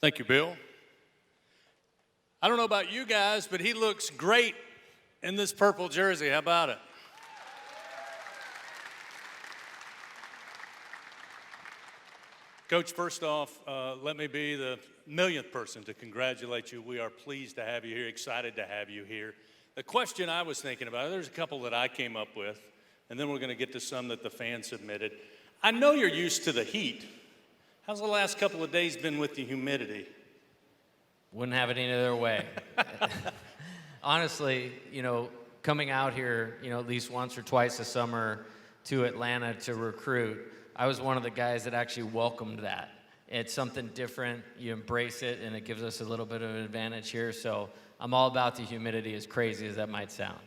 Thank you, Bill. I don't know about you guys, but he looks great in this purple jersey. How about it? Coach, first off, let me be the millionth person to congratulate you. We are pleased to have you here, excited to have you here. The question I was thinking about, there's a couple that I came up with, and then we're going to get to some that the fans submitted. I know you're used to the heat. How's the last couple of days been with the humidity? Wouldn't have it any other way. Honestly, coming out here, at least once or twice a summer to Atlanta to recruit, I was one of the guys that actually welcomed that. It's something different. You embrace it, and it gives us a little bit of an advantage here. So I'm all about the humidity, as crazy as that might sound.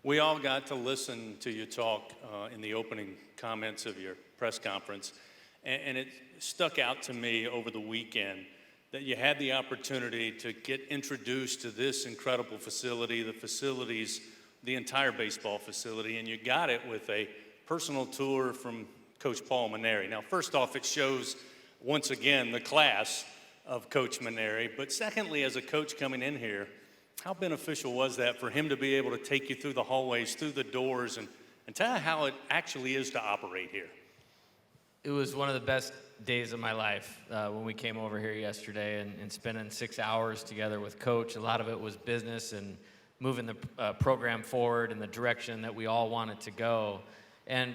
We all got to listen to you talk in the opening comments of your press conference, and it stuck out to me over the weekend that you had the opportunity to get introduced to this incredible facility, the entire baseball facility, and you got it with a personal tour from Coach Paul Mainieri. Now, first off, it shows, once again, the class of Coach Mainieri, but secondly, as a coach coming in here, how beneficial was that for him to be able to take you through the hallways, through the doors, and tell you how it actually is to operate here? It was one of the best days of my life when we came over here yesterday and spending 6 hours together with Coach. A lot of it was business and moving the program forward in the direction that we all wanted to go. And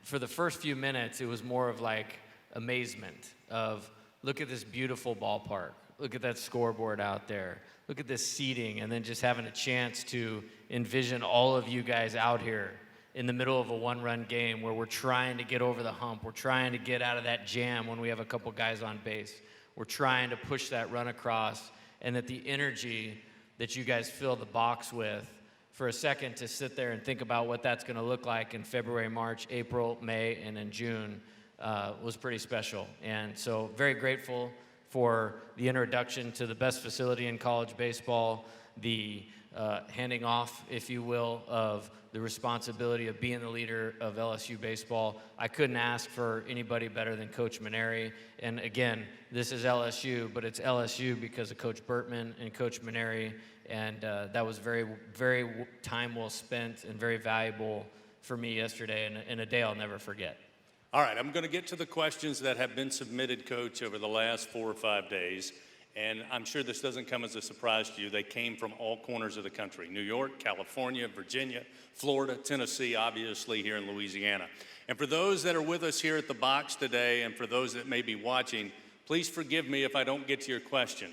for the first few minutes, it was more of like amazement of, look at this beautiful ballpark. Look at that scoreboard out there. Look at this seating, and then just having a chance to envision all of you guys out here in the middle of a one-run game where we're trying to get over the hump. We're trying to get out of that jam when we have a couple guys on base. We're trying to push that run across, and that the energy that you guys fill the box with, for a second to sit there and think about what that's going to look like in February, March, April, May, and in June was pretty special. And so very grateful for the introduction to the best facility in college baseball, the handing off, if you will, of the responsibility of being the leader of LSU baseball. I couldn't ask for anybody better than Coach Mainieri. And again, this is LSU, but it's LSU because of Coach Burtman and Coach Mainieri. And that was very, very time well spent and very valuable for me yesterday, and a day I'll never forget. All right, I'm going to get to the questions that have been submitted, Coach, over the last 4 or 5 days. And I'm sure this doesn't come as a surprise to you. They came from all corners of the country: New York, California, Virginia, Florida, Tennessee, obviously here in Louisiana. And for those that are with us here at the box today, and for those that may be watching, please forgive me if I don't get to your question.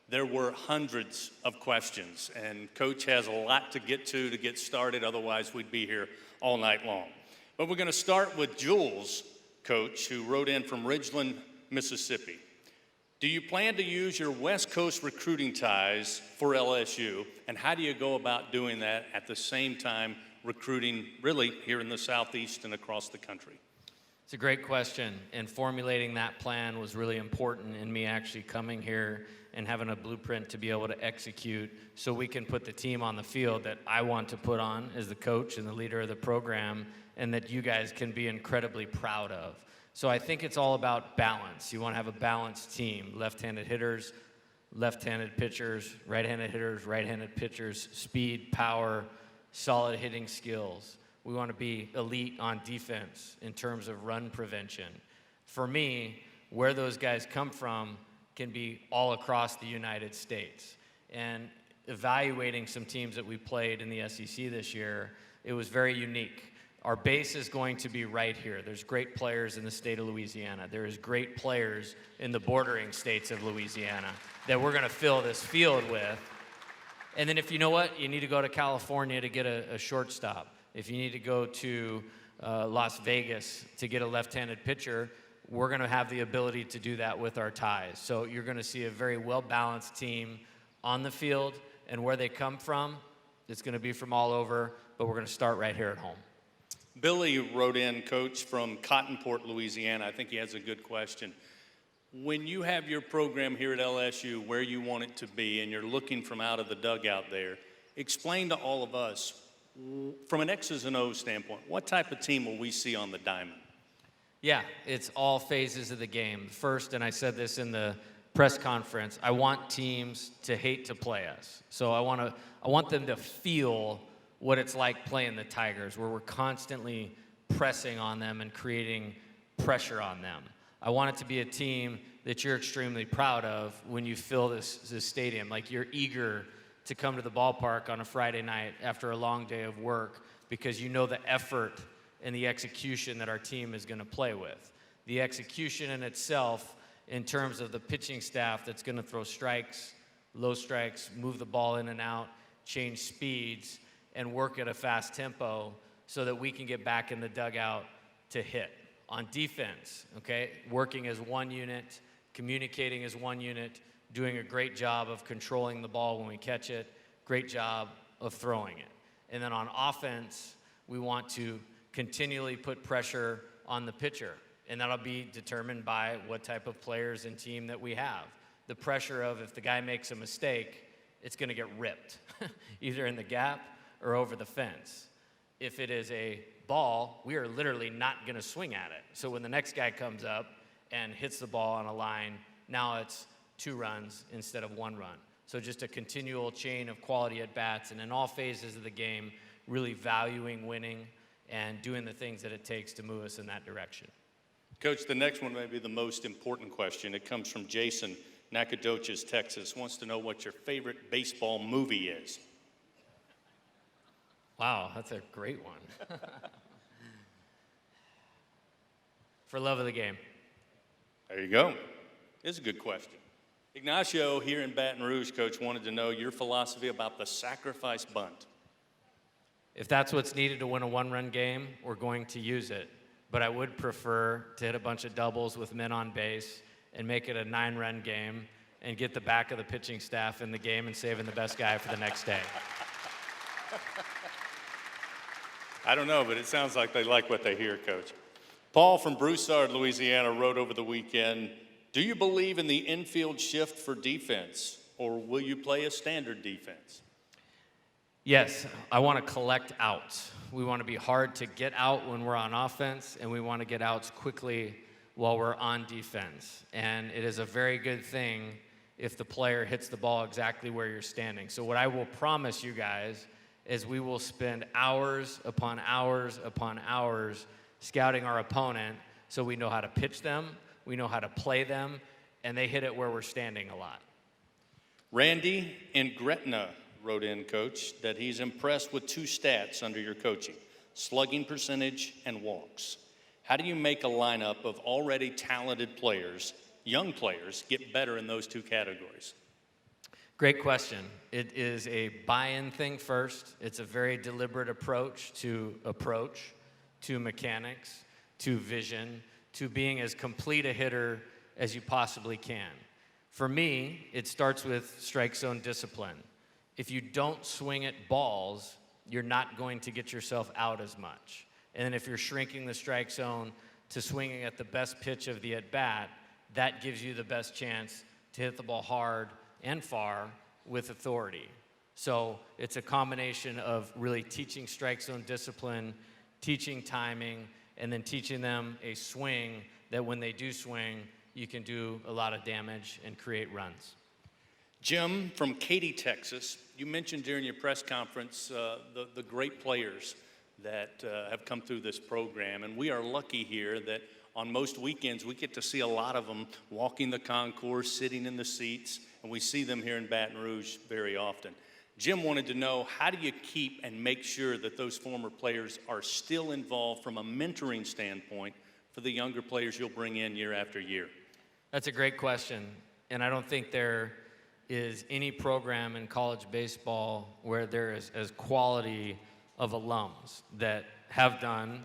There were hundreds of questions, and Coach has a lot to get started. Otherwise, we'd be here all night long. But we're going to start with Jules, Coach, who wrote in from Ridgeland, Mississippi. Do you plan to use your West Coast recruiting ties for LSU, and how do you go about doing that at the same time recruiting really here in the Southeast and across the country? It's a great question, and formulating that plan was really important in me actually coming here and having a blueprint to be able to execute so we can put the team on the field that I want to put on as the coach and the leader of the program, and that you guys can be incredibly proud of. So I think it's all about balance. You want to have a balanced team: left-handed hitters, left-handed pitchers, right-handed hitters, right-handed pitchers, speed, power, solid hitting skills. We want to be elite on defense in terms of run prevention. For me, where those guys come from can be all across the United States. And evaluating some teams that we played in the SEC this year, it was very unique. Our base is going to be right here. There's great players in the state of Louisiana. There's great players in the bordering states of Louisiana that we're going to fill this field with. And then if you know what, you need to go to California to get a shortstop. If you need to go to Las Vegas to get a left-handed pitcher, we're going to have the ability to do that with our ties. So you're going to see a very well-balanced team on the field, and where they come from, it's going to be from all over, but we're going to start right here at home. Billy wrote in, Coach, from Cottonport, Louisiana. I think he has a good question. When you have your program here at LSU where you want it to be and you're looking from out of the dugout there, explain to all of us, from an X's and O's standpoint, what type of team will we see on the diamond? Yeah, it's all phases of the game. First, and I said this in the press conference, I want teams to hate to play us. So I want them to feel what it's like playing the Tigers, where we're constantly pressing on them and creating pressure on them. I want it to be a team that you're extremely proud of when you fill this stadium. Like, you're eager to come to the ballpark on a Friday night after a long day of work because you know the effort and the execution that our team is going to play with. The execution in itself, in terms of the pitching staff that's going to throw strikes, low strikes, move the ball in and out, change speeds, and work at a fast tempo so that we can get back in the dugout to hit. On defense, okay, working as one unit, communicating as one unit, doing a great job of controlling the ball when we catch it, great job of throwing it. And then on offense, we want to continually put pressure on the pitcher, and that'll be determined by what type of players and team that we have. The pressure of, if the guy makes a mistake, it's going to get ripped, either in the gap or over the fence. If it is a ball, we are literally not going to swing at it. So when the next guy comes up and hits the ball on a line, now it's 2 runs instead of 1 run. So just a continual chain of quality at-bats, and in all phases of the game, really valuing winning and doing the things that it takes to move us in that direction. Coach, the next one may be the most important question. It comes from Jason, Nacogdoches, Texas. Wants to know what your favorite baseball movie is. Wow, that's a great one. For love of the game. There you go. It's a good question. Ignacio here in Baton Rouge, Coach, wanted to know your philosophy about the sacrifice bunt. If that's what's needed to win a 1-run game, we're going to use it. But I would prefer to hit a bunch of doubles with men on base and make it a 9-run game and get the back of the pitching staff in the game and saving the best guy for the next day. I don't know, but it sounds like they like what they hear, Coach. Paul from Broussard, Louisiana, wrote over the weekend, do you believe in the infield shift for defense, or will you play a standard defense? Yes, I want to collect outs. We want to be hard to get out when we're on offense, and we want to get outs quickly while we're on defense. And it is a very good thing if the player hits the ball exactly where you're standing. So what I will promise you guys is we will spend hours upon hours upon hours scouting our opponent so we know how to pitch them, we know how to play them, and they hit it where we're standing a lot. Randy in Gretna wrote in, Coach, that he's impressed with 2 stats under your coaching, slugging percentage and walks. How do you make a lineup of already talented players, young players, get better in those 2 categories? Great question. It is a buy-in thing first. It's a very deliberate approach to mechanics, to vision, to being as complete a hitter as you possibly can. For me, it starts with strike zone discipline. If you don't swing at balls, you're not going to get yourself out as much. And then if you're shrinking the strike zone to swinging at the best pitch of the at-bat, that gives you the best chance to hit the ball hard and far with authority. So it's a combination of really teaching strike zone discipline, teaching timing, and then teaching them a swing that when they do swing, you can do a lot of damage and create runs. Jim from Katy, Texas, you mentioned during your press conference the great players that have come through this program, and we are lucky here that on most weekends we get to see a lot of them walking the concourse, sitting in the seats, and we see them here in Baton Rouge very often. Jim wanted to know, how do you keep and make sure that those former players are still involved from a mentoring standpoint for the younger players you'll bring in year after year? That's a great question, and I don't think there is any program in college baseball where there is as quality of alums that have done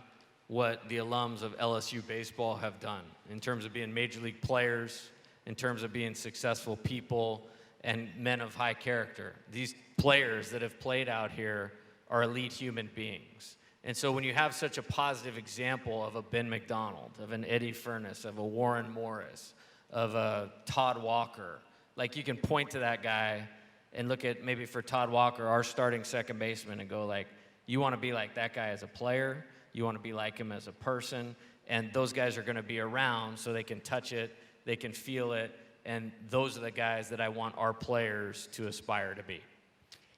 what the alums of LSU baseball have done in terms of being major league players, in terms of being successful people and men of high character. These players that have played out here are elite human beings. And so when you have such a positive example of a Ben McDonald, of an Eddie Furness, of a Warren Morris, of a Todd Walker, like you can point to that guy and look at, maybe for Todd Walker, our starting second baseman, and go like, you want to be like that guy as a player, you want to be like him as a person, and those guys are going to be around so they can touch it, they can feel it, and those are the guys that I want our players to aspire to be.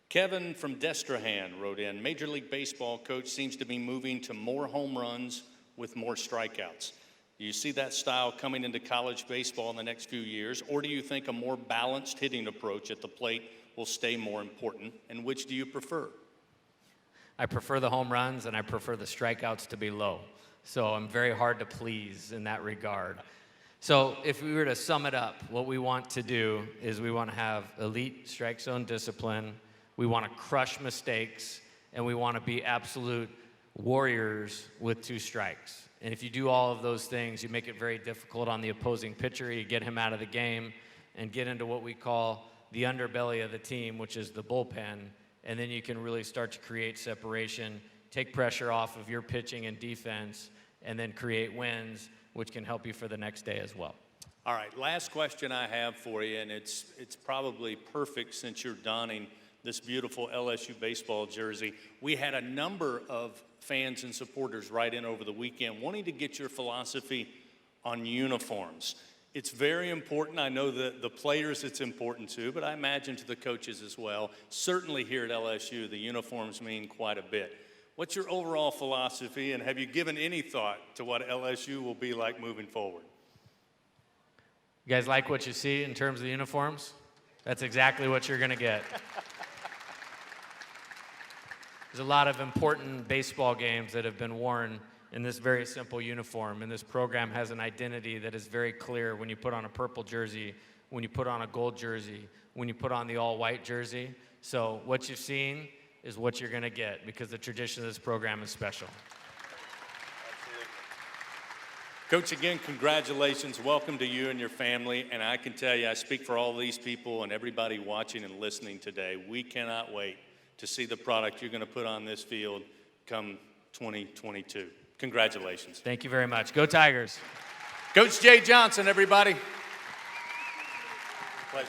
Kevin from Destrehan wrote in, Major League Baseball coach seems to be moving to more home runs with more strikeouts. Do you see that style coming into college baseball in the next few years, or do you think a more balanced hitting approach at the plate will stay more important, and which do you prefer? I prefer the home runs, and I prefer the strikeouts to be low. So I'm very hard to please in that regard. So if we were to sum it up, what we want to do is we want to have elite strike zone discipline, we want to crush mistakes, and we want to be absolute warriors with 2 strikes. And if you do all of those things, you make it very difficult on the opposing pitcher. You get him out of the game and get into what we call the underbelly of the team, which is the bullpen, and then you can really start to create separation, take pressure off of your pitching and defense, and then create wins, which can help you for the next day as well. All right, last question I have for you, and it's probably perfect since you're donning this beautiful LSU baseball jersey. We had a number of fans and supporters write in over the weekend wanting to get your philosophy on uniforms. It's very important. I know that the players it's important to, but I imagine to the coaches as well. Certainly here at LSU, the uniforms mean quite a bit. What's your overall philosophy, and have you given any thought to what LSU will be like moving forward? You guys like what you see in terms of the uniforms? That's exactly what you're going to get. There's a lot of important baseball games that have been worn in this very simple uniform, and this program has an identity that is very clear when you put on a purple jersey, when you put on a gold jersey, when you put on the all-white jersey. So what you've seen is what you're going to get, because the tradition of this program is special. Coach, again, congratulations. Welcome to you and your family. And I can tell you, I speak for all these people and everybody watching and listening today. We cannot wait to see the product you're going to put on this field come 2022. Congratulations. Thank you very much. Go Tigers. Coach Jay Johnson, everybody. Pleasure.